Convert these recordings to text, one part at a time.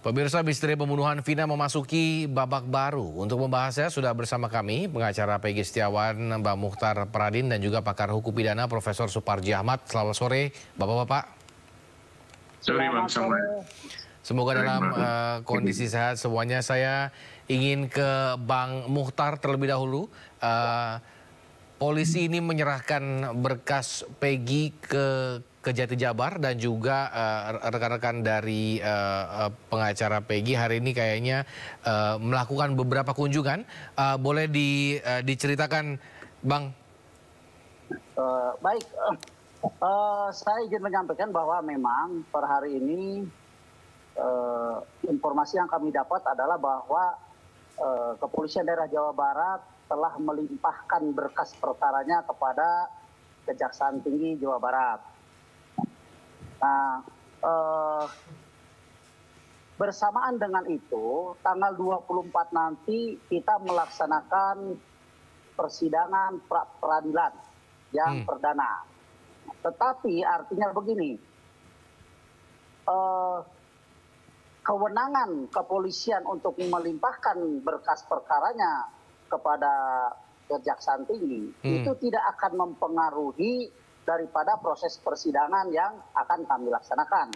Pemirsa, misteri pembunuhan Vina memasuki babak baru. Untuk membahasnya sudah bersama kami pengacara Peggy Setiawan, Mbak Mukhtar Pradin, dan juga pakar hukum pidana Profesor Suparji Ahmad. Selamat sore, Bapak-bapak. Sore, Bang Samuel. Semoga dalam kondisi sehat semuanya. Saya ingin ke Bang Mukhtar terlebih dahulu. Polisi ini menyerahkan berkas Peggy ke Jati Jabar dan juga rekan-rekan dari pengacara Peggy hari ini kayaknya melakukan beberapa kunjungan. Boleh diceritakan, Bang? Baik, saya ingin menyampaikan bahwa memang per hari ini informasi yang kami dapat adalah bahwa Kepolisian Daerah Jawa Barat telah melimpahkan berkas perkaranya kepada Kejaksaan Tinggi Jawa Barat. Nah, bersamaan dengan itu, tanggal 24 nanti kita melaksanakan persidangan pra-peradilan yang perdana. Tetapi artinya begini, kewenangan kepolisian untuk melimpahkan berkas perkaranya kepada Kejaksaan Tinggi itu tidak akan mempengaruhi daripada proses persidangan yang akan kami laksanakan.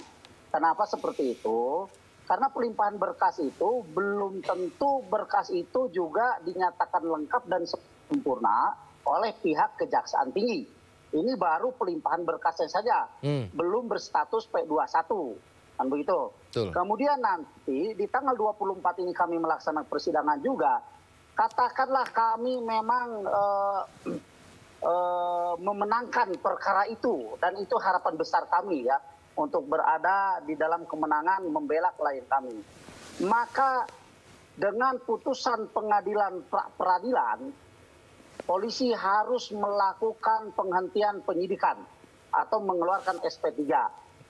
Kenapa seperti itu? Karena pelimpahan berkas itu belum tentu berkas itu juga dinyatakan lengkap dan sempurna oleh pihak Kejaksaan Tinggi. Ini baru pelimpahan berkasnya saja, belum berstatus P21. Kan begitu. Betul. Kemudian nanti di tanggal 24 ini kami melaksanakan persidangan juga. Katakanlah kami memang memenangkan perkara itu, dan itu harapan besar kami ya untuk berada di dalam kemenangan membela klien kami. Maka dengan putusan pengadilan peradilan, polisi harus melakukan penghentian penyidikan atau mengeluarkan SP3.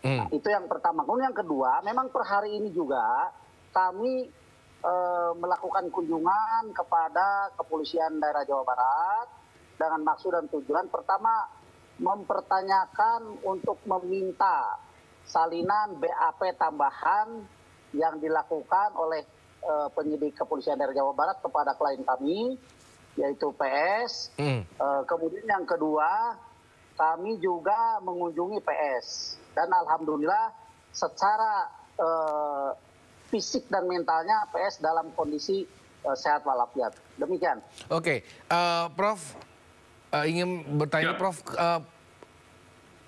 Nah, itu yang pertama. Kemudian yang kedua, memang per hari ini juga kami melakukan kunjungan kepada Kepolisian Daerah Jawa Barat dengan maksud dan tujuan pertama mempertanyakan untuk meminta salinan BAP tambahan yang dilakukan oleh penyidik Kepolisian Daerah Jawa Barat kepada klien kami, yaitu PS. Kemudian yang kedua, kami juga mengunjungi PS. Dan alhamdulillah secara fisik dan mentalnya PS dalam kondisi sehat walafiat. Demikian. Oke, Prof, ingin bertanya, Prof,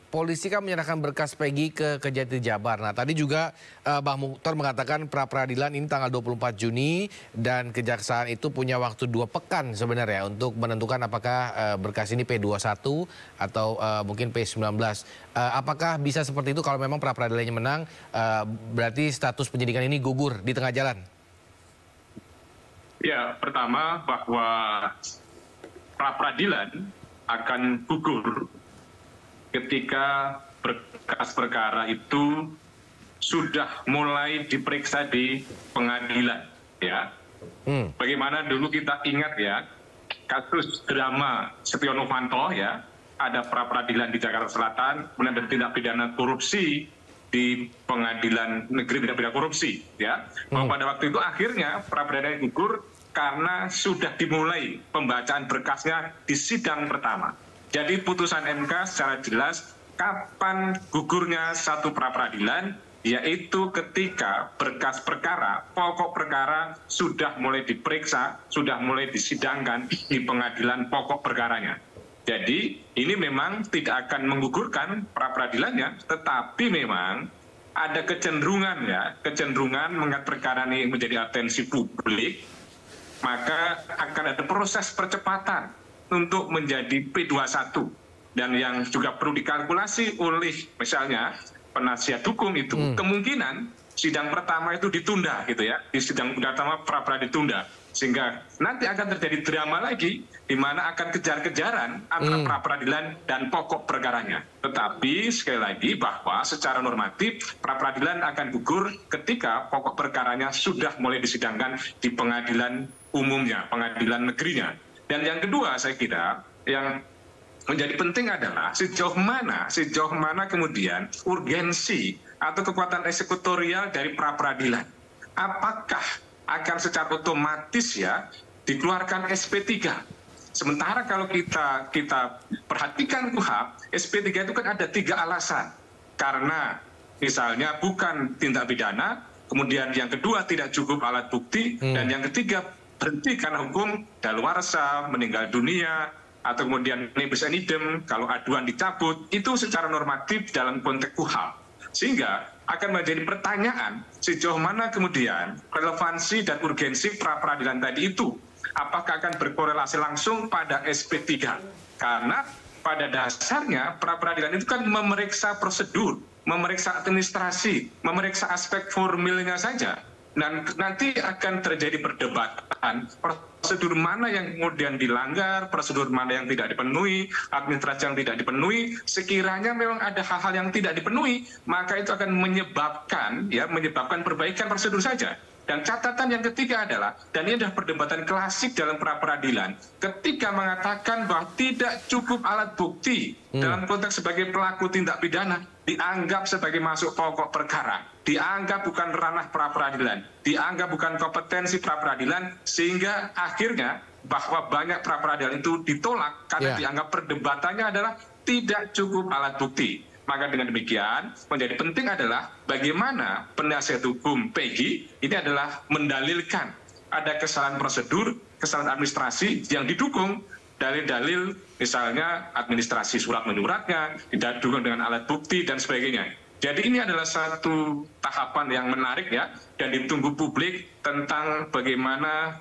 polisi kan menyerahkan berkas Peggy ke Jati Jabar. Nah, tadi juga Bang Mukhtar mengatakan pra-peradilan ini tanggal 24 Juni dan Kejaksaan itu punya waktu 2 pekan sebenarnya untuk menentukan apakah berkas ini P21 atau mungkin P19. Apakah bisa seperti itu kalau memang pra-peradilannya menang, berarti status penyidikan ini gugur di tengah jalan? Ya, pertama bahwa pra-peradilan akan gugur ketika berkas perkara itu sudah mulai diperiksa di pengadilan, ya. Bagaimana dulu kita ingat ya, kasus drama Setia Novanto ya, ada pra-peradilan di Jakarta Selatan, kemudian ada tindak pidana korupsi di Pengadilan Negeri Tindak Pidana Korupsi, ya. Bahwa pada waktu itu akhirnya pra-peradilan gugur karena sudah dimulai pembacaan berkasnya di sidang pertama. Jadi putusan MK secara jelas kapan gugurnya satu pra-peradilan, yaitu ketika berkas perkara, pokok perkara sudah mulai diperiksa, sudah mulai disidangkan di pengadilan pokok perkaranya. Jadi ini memang tidak akan menggugurkan pra-peradilannya, tetapi memang ada kecenderungan ya, kecenderungan mengingat perkara ini menjadi atensi publik, maka akan ada proses percepatan untuk menjadi P21. Dan yang juga perlu dikalkulasi oleh misalnya penasihat hukum itu, kemungkinan sidang pertama itu ditunda gitu ya, di sidang pertama pra-peradilan ditunda, sehingga nanti akan terjadi drama lagi di mana akan kejar-kejaran antara pra-peradilan dan pokok perkaranya. Tetapi sekali lagi bahwa secara normatif pra-peradilan akan gugur ketika pokok perkaranya sudah mulai disidangkan di pengadilan umumnya, pengadilan negerinya. Dan yang kedua saya kira yang menjadi penting adalah sejauh mana kemudian urgensi atau kekuatan eksekutorial dari pra-peradilan. apakah akan secara otomatis ya dikeluarkan SP3? Sementara kalau kita perhatikan KUHP, SP3 itu kan ada 3 alasan. Karena misalnya bukan tindak pidana, kemudian yang kedua tidak cukup alat bukti, dan yang ketiga berhenti karena hukum daluarsa, meninggal dunia, atau kemudian nebis in idem, kalau aduan dicabut, itu secara normatif dalam konteks KUHP. Sehingga akan menjadi pertanyaan sejauh mana kemudian relevansi dan urgensi pra-peradilan tadi itu. Apakah akan berkorelasi langsung pada SP3? Karena pada dasarnya pra-peradilan itu kan memeriksa prosedur, memeriksa administrasi, memeriksa aspek formilnya saja. Dan nanti akan terjadi perdebatan prosedur mana yang kemudian dilanggar, prosedur mana yang tidak dipenuhi, administrasi yang tidak dipenuhi. Sekiranya memang ada hal-hal yang tidak dipenuhi, maka itu akan menyebabkan perbaikan prosedur saja. Dan catatan yang ketiga adalah, dan ini adalah perdebatan klasik dalam pra-peradilan, ketika mengatakan bahwa tidak cukup alat bukti dalam konteks sebagai pelaku tindak pidana, dianggap sebagai masuk pokok perkara, dianggap bukan ranah pra-peradilan, dianggap bukan kompetensi pra-peradilan, sehingga akhirnya bahwa banyak pra-peradilan itu ditolak karena dianggap perdebatannya adalah tidak cukup alat bukti. Maka dengan demikian menjadi penting adalah bagaimana penasihat hukum Peggy ini adalah mendalilkan ada kesalahan prosedur, kesalahan administrasi yang didukung dalil-dalil misalnya administrasi surat menyuratnya, didukung dengan alat bukti dan sebagainya. Jadi ini adalah satu tahapan yang menarik ya, dan ditunggu publik tentang bagaimana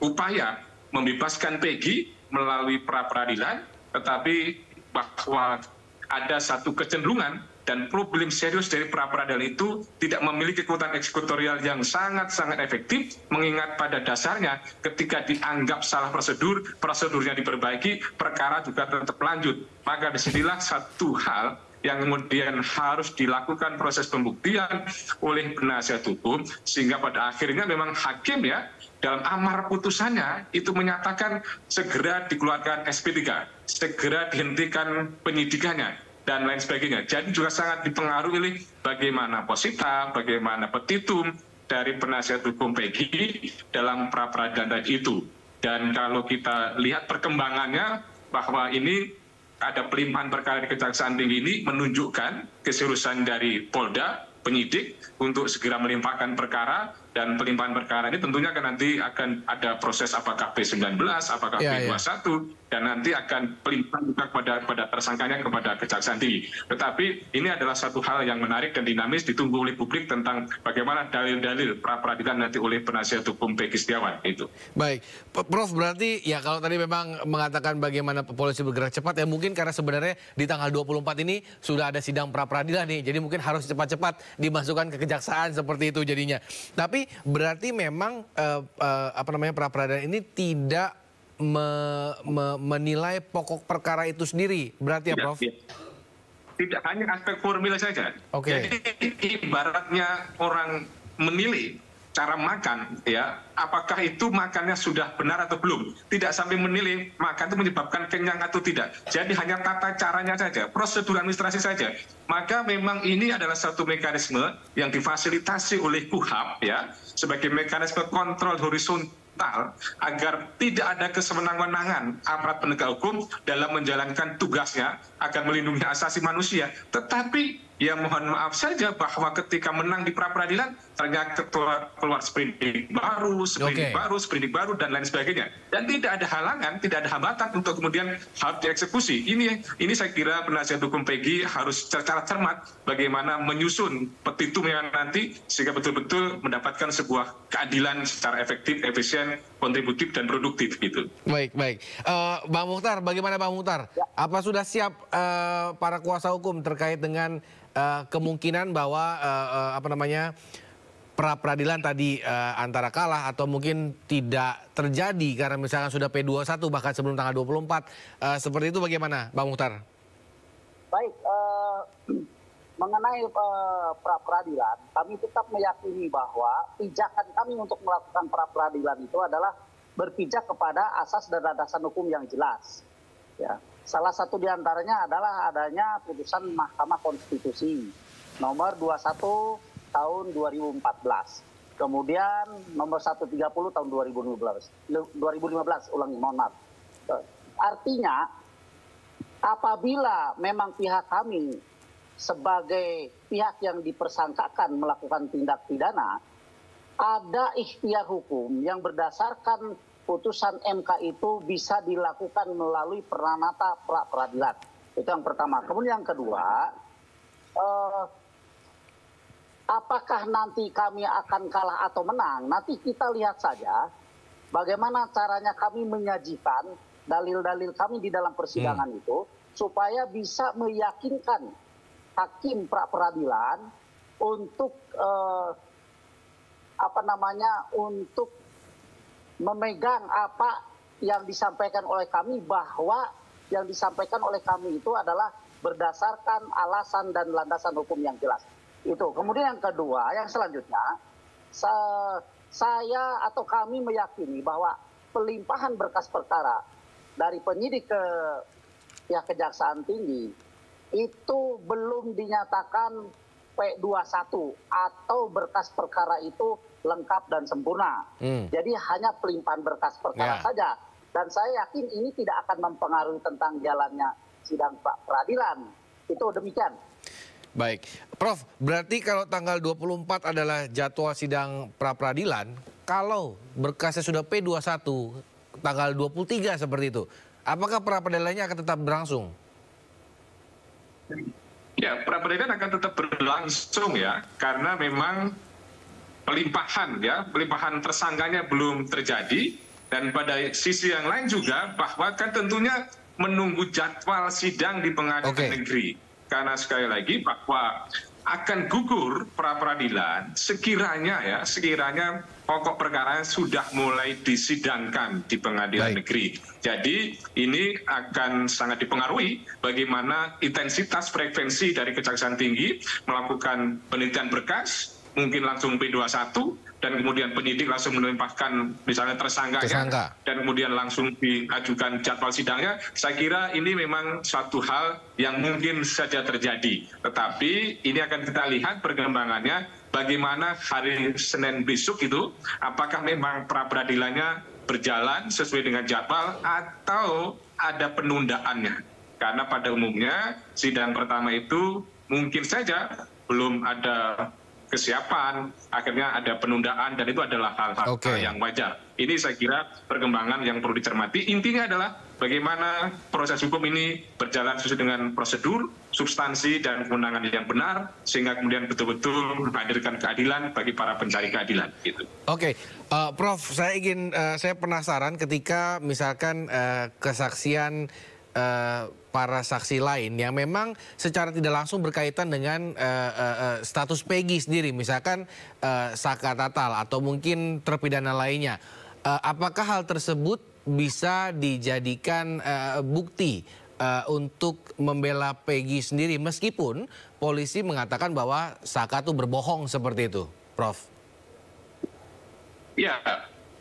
upaya membebaskan Peggy melalui pra-peradilan, tetapi bahwa ada satu kecenderungan dan problem serius dari pra-peradilan itu tidak memiliki kekuatan eksekutorial yang sangat-sangat efektif, mengingat pada dasarnya ketika dianggap salah prosedur, prosedurnya diperbaiki, perkara juga tetap lanjut. Maka disinilah satu hal yang kemudian harus dilakukan proses pembuktian oleh penasihat hukum, sehingga pada akhirnya memang hakim ya dalam amar putusannya itu menyatakan segera dikeluarkan SP3, segera dihentikan penyidikannya, dan lain sebagainya. Jadi juga sangat dipengaruhi oleh bagaimana posita, bagaimana petitum dari penasihat hukum Peggy dalam pra-peradilan tadi itu. Dan kalau kita lihat perkembangannya bahwa ini ada pelimpahan perkara di Kejaksaan Tinggi ini menunjukkan keseriusan dari Polda, penyidik untuk segera melimpahkan perkara, dan pelimpahan perkara ini tentunya nanti akan ada proses apakah P19, apakah P21, dan nanti akan pelimpahan juga kepada tersangkanya kepada Kejaksaan Tinggi. Tetapi ini adalah satu hal yang menarik dan dinamis ditunggu oleh publik tentang bagaimana dalil-dalil pra-peradilan nanti oleh penasihat hukum Peggy Setiawan itu. Baik, Prof, berarti ya kalau tadi memang mengatakan bagaimana polisi bergerak cepat, ya mungkin karena sebenarnya di tanggal 24 ini sudah ada sidang pra-peradilan nih, jadi mungkin harus cepat-cepat dimasukkan ke kejaksaan seperti itu jadinya. Tapi berarti memang pra-peradilan ini tidak menilai pokok perkara itu sendiri, berarti ya, Prof? Tidak hanya aspek formil saja. Jadi ibaratnya orang menilai cara makan, ya, apakah itu makannya sudah benar atau belum. Tidak sampai menilai makan itu menyebabkan kenyang atau tidak. Jadi hanya tata caranya saja, prosedur administrasi saja. Maka memang ini adalah satu mekanisme yang difasilitasi oleh KUHP, ya, sebagai mekanisme kontrol horizontal agar tidak ada kesewenang-wenangan aparat penegak hukum dalam menjalankan tugasnya agar melindungi asasi manusia. Tetapi ya mohon maaf saja bahwa ketika menang di pra-peradilan ternyata keluar sprindik baru, dan lain sebagainya. Dan tidak ada halangan, tidak ada hambatan untuk kemudian harus dieksekusi. Ini saya kira penasihat hukum Peggy harus secara cermat bagaimana menyusun petitumnya nanti sehingga betul-betul mendapatkan sebuah keadilan secara efektif, efisien, kontributif, dan produktif gitu. Baik. Bang Mukhtar, bagaimana Bang Mukhtar? Apa sudah siap para kuasa hukum terkait dengan kemungkinan bahwa pra-peradilan tadi antara kalah atau mungkin tidak terjadi karena misalkan sudah P21 bahkan sebelum tanggal 24, seperti itu bagaimana Bang Mukhtar? Baik, mengenai pra-peradilan, kami tetap meyakini bahwa pijakan kami untuk melakukan pra-peradilan itu adalah berpijak kepada asas dan landasan hukum yang jelas. Ya. Salah satu diantaranya adalah adanya putusan Mahkamah Konstitusi nomor 21 tahun 2014. kemudian nomor 130 tahun 2015, ulangi, mohon maaf. Artinya, apabila memang pihak kami sebagai pihak yang dipersangkakan melakukan tindak pidana, ada ikhtiar hukum yang berdasarkan putusan MK itu bisa dilakukan melalui peranata pra peradilan. Itu yang pertama. Kemudian yang kedua, apakah nanti kami akan kalah atau menang? Nanti kita lihat saja bagaimana caranya kami menyajikan dalil-dalil kami di dalam persidangan itu supaya bisa meyakinkan hakim pra peradilan untuk untuk memegang apa yang disampaikan oleh kami, bahwa yang disampaikan oleh kami itu adalah berdasarkan alasan dan landasan hukum yang jelas. Itu. Kemudian yang kedua, yang selanjutnya, saya atau kami meyakini bahwa pelimpahan berkas perkara dari penyidik ke pihak Kejaksaan Tinggi itu belum dinyatakan P21 atau berkas perkara itu lengkap dan sempurna. Jadi hanya pelimpahan berkas perkara saja. Dan saya yakin ini tidak akan mempengaruhi tentang jalannya sidang peradilan. Itu demikian. Baik, Prof, berarti kalau tanggal 24 adalah jadwal sidang pra peradilan, kalau berkasnya sudah P21 tanggal 23 seperti itu, apakah pra peradilannya akan tetap berlangsung? Ya, pra peradilan akan tetap berlangsung ya, karena memang pelimpahan tersangkanya belum terjadi, dan pada sisi yang lain juga bahwa kan tentunya menunggu jadwal sidang di pengadilan negeri. Karena sekali lagi bahwa akan gugur pra peradilan sekiranya pokok perkara sudah mulai disidangkan di pengadilan negeri. Jadi ini akan sangat dipengaruhi bagaimana intensitas frekuensi dari Kejaksaan Tinggi melakukan penelitian berkas, mungkin langsung P21, dan kemudian penyidik langsung melimpahkan misalnya tersangkanya, dan kemudian langsung diajukan jadwal sidangnya. Saya kira ini memang suatu hal yang mungkin saja terjadi. Tetapi ini akan kita lihat perkembangannya bagaimana hari Senin besok itu, apakah memang pra peradilannya berjalan sesuai dengan jadwal atau ada penundaannya. Karena pada umumnya sidang pertama itu mungkin saja belum ada kesiapan, akhirnya ada penundaan, dan itu adalah hal-hal yang wajar. Ini saya kira perkembangan yang perlu dicermati. Intinya adalah bagaimana proses hukum ini berjalan sesuai dengan prosedur, substansi, dan kewenangan yang benar, sehingga kemudian betul-betul menghadirkan keadilan bagi para pencari keadilan. Gitu. Prof, saya penasaran ketika misalkan kesaksian para saksi lain yang memang secara tidak langsung berkaitan dengan status Peggy sendiri, misalkan Saka Tatal atau mungkin terpidana lainnya. Apakah hal tersebut bisa dijadikan bukti untuk membela Peggy sendiri meskipun polisi mengatakan bahwa Saka itu berbohong seperti itu, Prof? Ya,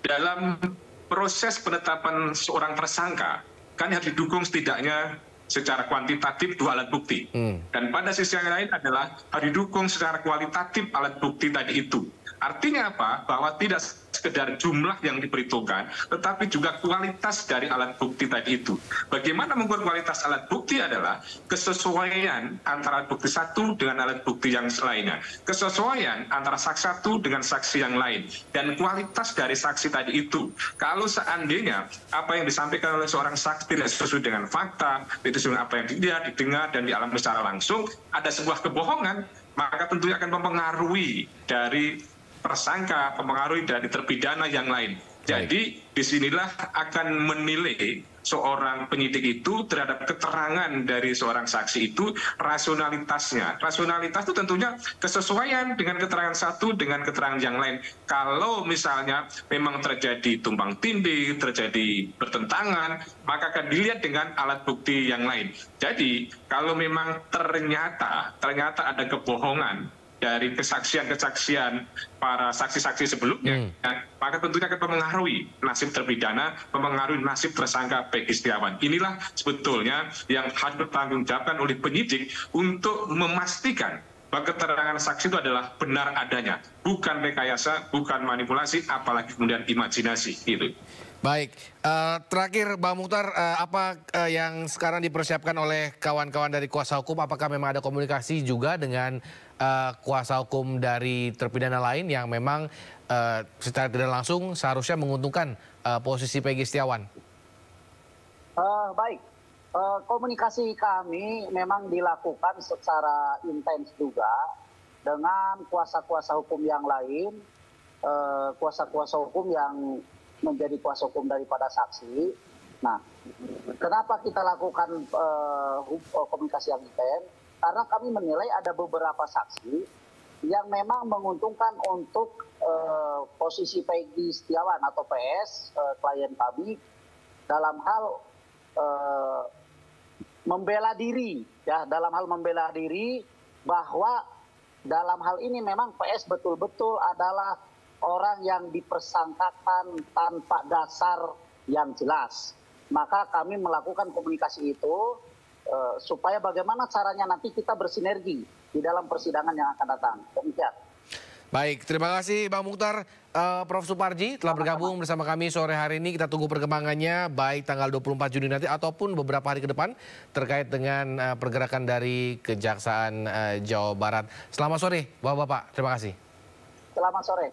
dalam proses penetapan seorang tersangka kan harus didukung setidaknya secara kuantitatif 2 alat bukti. Dan pada sisi yang lain adalah harus didukung secara kualitatif alat bukti tadi itu. Artinya apa? Bahwa tidak sekedar jumlah yang diperhitungkan, tetapi juga kualitas dari alat bukti tadi itu. Bagaimana mengukur kualitas alat bukti adalah kesesuaian antara alat bukti satu dengan alat bukti yang lainnya. Kesesuaian antara saksi satu dengan saksi yang lain. Dan kualitas dari saksi tadi itu. Kalau seandainya apa yang disampaikan oleh seorang saksi tidak sesuai dengan fakta, itu sesuai dengan apa yang dilihat, didengar, dan dialami secara langsung, ada sebuah kebohongan, maka tentunya akan mempengaruhi dari tersangka, mempengaruhi dari terpidana yang lain. Jadi disinilah akan menilai seorang penyidik itu terhadap keterangan dari seorang saksi itu rasionalitasnya. Rasionalitas itu tentunya kesesuaian dengan keterangan satu dengan keterangan yang lain. Kalau misalnya memang terjadi tumpang tindih, terjadi bertentangan, maka akan dilihat dengan alat bukti yang lain. Jadi kalau memang ternyata ada kebohongan dari kesaksian-kesaksian para saksi-saksi sebelumnya, maka tentunya akan mempengaruhi nasib terpidana, mempengaruhi nasib tersangka Peggy Setiawan. Inilah sebetulnya yang harus bertanggungjawabkan oleh penyidik untuk memastikan bahwa keterangan saksi itu adalah benar adanya, bukan rekayasa, bukan manipulasi, apalagi kemudian imajinasi gitu. Baik, terakhir Bang Mukhtar, apa yang sekarang dipersiapkan oleh kawan-kawan dari kuasa hukum? Apakah memang ada komunikasi juga dengan kuasa hukum dari terpidana lain yang memang secara tidak langsung seharusnya menguntungkan posisi Peggy Setiawan? Baik, komunikasi kami memang dilakukan secara intens juga dengan kuasa-kuasa hukum yang lain, kuasa-kuasa hukum yang menjadi kuasa hukum daripada saksi. Nah, kenapa kita lakukan komunikasi yang intens? Karena kami menilai ada beberapa saksi yang memang menguntungkan untuk posisi Peggy Setiawan atau PS, klien kami, dalam hal membela diri, ya, dalam hal membela diri bahwa dalam hal ini memang PS betul-betul adalah orang yang dipersangkakan tanpa dasar yang jelas. Maka kami melakukan komunikasi itu supaya bagaimana caranya nanti kita bersinergi di dalam persidangan yang akan datang. Demikian. Baik, terima kasih Bang Mukhtar. Prof. Suparji telah bergabung bersama kami sore hari ini. Kita tunggu perkembangannya baik tanggal 24 Juni nanti ataupun beberapa hari ke depan terkait dengan pergerakan dari Kejaksaan Jawa Barat. Selamat sore Bapak-Bapak, terima kasih. Selamat sore.